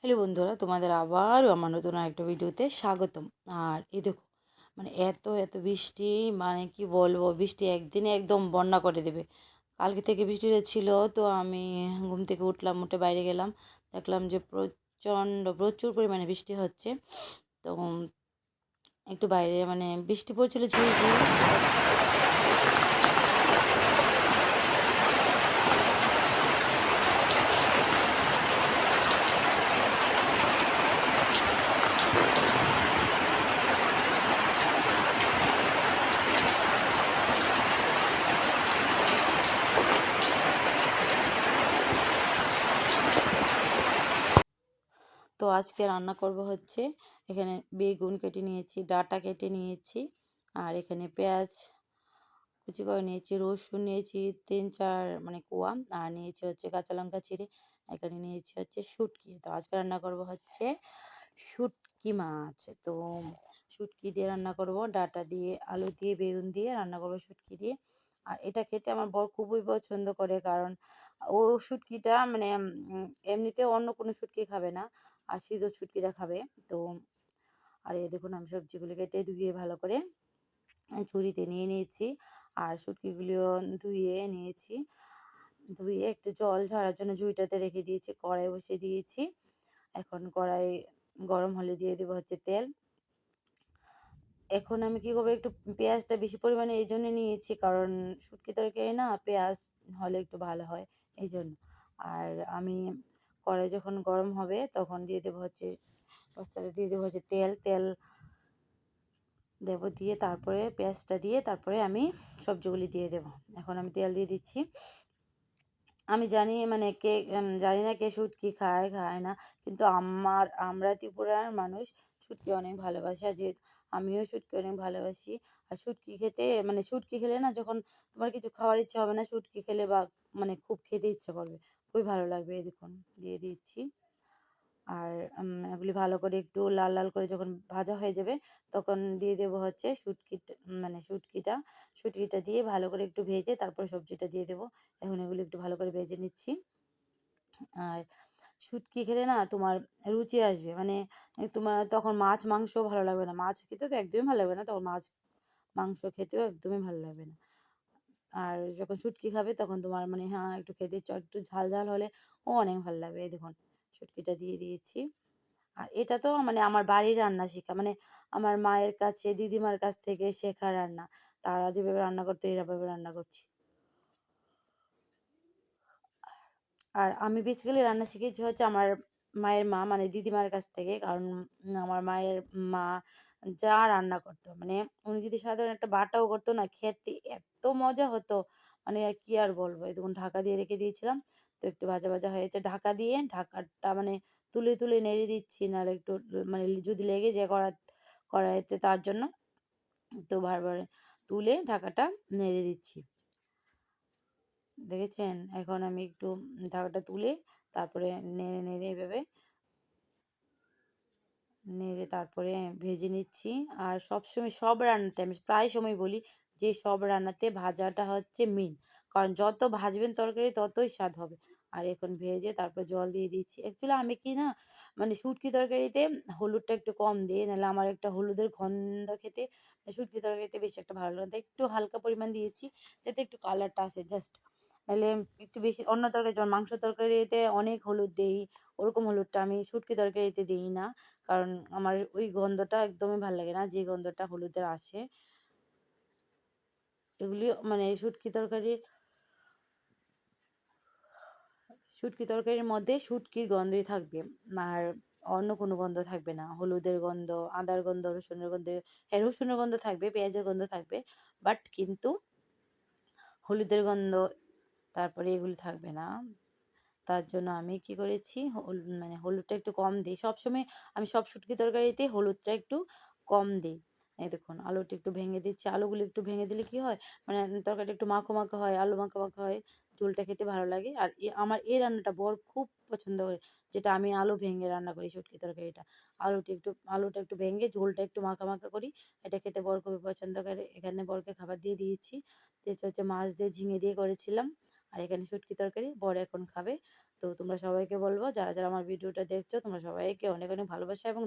Hello বন্ধুরা, তোমাদের আবারও আমার নতুন আরেকটা ভিডিওতে স্বাগতম। আর এই দেখো, মানে এত এত বৃষ্টি, মানে কি বলবো, বৃষ্টি একদিনে একদম বন্যা করে দেবে। কালকে থেকে বৃষ্টিটা ছিল, তো আমি ঘুম থেকে উঠলাম, উঠে বাইরে গেলাম, দেখলাম যে প্রচুর পরিমাণে বৃষ্টি হচ্ছে। তো একটু বাইরে মানে বৃষ্টি পড়ছিল ঝিরিঝিরি। তো আজকে রান্না করব হচ্ছে, এখানে বেগুন কেটে নিয়েছি, ডাঁটা কেটে নিয়েছি, আর এখানে পেঁয়াজ কুচি করে নিয়েছি, রসুন নিয়েছি 3-4 মানে কোয়া, আর নিয়েছি হচ্ছে কাঁচা লঙ্কা চিড়ে, এখানে নিয়েছি হচ্ছে শুটকি। তো আজকে রান্না করব হচ্ছে শুটকি মাছ। তো শুটকি দিয়ে রান্না করব, ডাঁটা দিয়ে, আলু দিয়ে, বেগুন দিয়ে রান্না করব শুটকি দিয়ে। আর এটা খেতে আমার বর খুবই পছন্দ করে, কারণ ও শুটকিটা মানে এমনিতে অন্য কোনো শুটকি খাবে না, আর সিধ শুটকিটা খাবে। তো আর এই দেখুন, আমি সবজিগুলো কেটে ধুয়ে ভালো করে ঝুড়িতে নিয়ে নিয়েছি, আর শুটকিগুলিও ধুয়ে নিয়েছি। ধুয়ে একটু জল ঝরার জন্য ঝুড়িটাতে রেখে দিয়েছি, কড়াই বসিয়ে দিয়েছি। এখন কড়াই গরম হলে দিয়ে দেবো হচ্ছে তেল। এখন আমি কি করবো, একটু পেঁয়াজটা বেশি পরিমাণে এই জন্য নিয়েছি, কারণ শুটকি তরকারি না পেঁয়াজ হলে একটু ভালো হয়, এই জন্য। আর আমি কড়াই যখন গরম হবে তখন দিয়ে দেবো হচ্ছে, কড়াইতে দিয়ে দেবো হচ্ছে তেল। তেল দেবো, দিয়ে তারপরে পেঁয়াজটা দিয়ে তারপরে আমি সবজিগুলি দিয়ে দেবো। এখন আমি তেল দিয়ে দিচ্ছি। আমি জানি মানে কে জানি না কে শুটকি খায় খায় না, কিন্তু আমরা ত্রিপুরার মানুষ শুটকি অনেক ভালোবাসি, আর যেহেতু আমিও শুটকি অনেক ভালোবাসি। আর শুটকি খেতে মানে শুটকি খেলে না, যখন তোমার কিছু খাওয়ার ইচ্ছা হবে না, শুটকি খেলে বা মানে খুব খেতে ইচ্ছা করবে, খুবই ভালো লাগবে। এই দেখুন, দিয়ে দিচ্ছি। আর এগুলি ভালো করে একটু লাল লাল করে যখন ভাজা হয়ে যাবে, তখন দিয়ে দেবো হচ্ছে মানে শুটকিটা দিয়ে ভালো করে একটু ভেজে তারপরে সবজিটা দিয়ে দেবো। এখন এগুলো একটু ভালো করে ভেজে নিচ্ছি। আর শুটকি খেলে না তোমার রুচি আসবে, মানে তোমার তখন মাছ মাংস ভালো লাগবে না, মাছ খেতে তো একদমই ভালো লাগবে না, তখন মাছ মাংস খেতেও একদমই ভালো লাগবে না। আর যখন শুটকি খাবে তখন তোমার মানে হ্যাঁ একটু খেতে একটু ঝাল ঝাল হলে ও অনেক ভালো লাগবে। এই দেখুন, শুটকিটা দিয়ে দিয়েছি। আর এটা তো মানে আমার বাড়ির রান্না শেখা, মানে আমার মায়ের কাছে, দিদিমার কাছ থেকে শেখা রান্না। তারা যেভাবে রান্না করতো এভাবে রান্না করছি। আর আমি বেসিক্যালি রান্না শিখেছি হচ্ছে আমার মায়ের মা মানে দিদিমার কাছ থেকে, কারণ আমার মায়ের মা যা রান্না করতো, মানে উনি যদি সাধারণ একটা বাটাও করতো না, খেতে এত মজা হতো, মানে আর কি আর বলবো। এই দেখুন, ঢাকা দিয়ে রেখে দিয়েছিলাম, তো একটু ভাজা ভাজা হয়েছে, ঢাকা দিয়ে ঢাকাটা মানে তুলে তুলে নেড়ে দিচ্ছি, নাহলে একটু মানে যদি লেগে যায় কড়াইতে, তার জন্য তো বারবার তুলে ঢাকাটা নেড়ে দিচ্ছি। দেখেছেন, এখন আমি একটু ঢাকাটা তুলে তারপরে নেড়ে নেড়ে এভাবে নেড়ে তারপরে ভেজে নিচ্ছি। আর সবসময় সব রান্নাতে আমি প্রায় সময় বলি যে সব রান্নাতে ভাজাটা হচ্ছে মেন, কারণ যত ভাজবেন তরকারি ততই স্বাদ হবে। আর এখন ভেজে তারপর জল দিয়ে দিচ্ছি। অ্যাকচুয়ালি আমি কি না, মানে শুটকি তরকারিতে হলুদটা একটু কম দিই, নাহলে আমার একটা হলুদের গন্ধ খেতে শুটকি তরকারিতে বেশি একটা ভালো লাগে না। তাই একটু হালকা পরিমাণ দিয়েছি, যাতে একটু কালারটা আসে জাস্ট। নাহলে একটু বেশি অন্য তরকারি, যেমন মাংস তরকারিতে অনেক হলুদ দেই, ওরকম হলুদটা আমি শুটকি তরকারিতে দিই না, কারণ আমার ওই গন্ধটা একদমই ভাল লাগে না, যে গন্ধটা হলুদের আসে। এগুলি মানে শুটকি তরকারির মধ্যে শুটকির গন্ধই থাকবে, আর অন্য কোনো গন্ধ থাকবে না। হলুদের গন্ধ, আদার গন্ধ, রসুনের গন্ধ, হ্যাঁ রসুনের গন্ধ থাকবে, পেঁয়াজের গন্ধ থাকবে, বাট কিন্তু হলুদের গন্ধ তারপরে এগুলি থাকবে না। তার জন্য আমি কি করেছি, মানে হলুদটা একটু কম দিই সবসময়। আমি সব শুটকি তরকারিতে হলুদটা একটু কম দিই। এই দেখুন, আলুটা একটু ভেঙে দিচ্ছি। আলুগুলো একটু ভেঙে দিলে কি হয়, মানে তরকারিটা একটু মাখো মাখো হয়, আলু মাখো মাখো হয়, ঝোলটা খেতে ভালো লাগে। আর আমার এই রান্নাটা বর খুব পছন্দ করে, যেটা আমি আলু ভেঙে রান্না করি শুটকি তরকারিটা। আলুটা একটু ভেঙে ঝোলটা একটু মাখা মাখা করি, এটা খেতে বর খুবই পছন্দ করে। এখানে বরকে খাবার দিয়ে দিয়েছি, যেটা হচ্ছে মাছ দিয়ে ঝিঙে দিয়ে করেছিলাম, আর এখানে শুটকি তরকারি বর এখন খাবে। তো তোমরা সবাইকে বলবো যারা, যারা আমার ভিডিওটা দেখছো তোমরা সবাইকে অনেক, অনেক ভালোবাসা এবং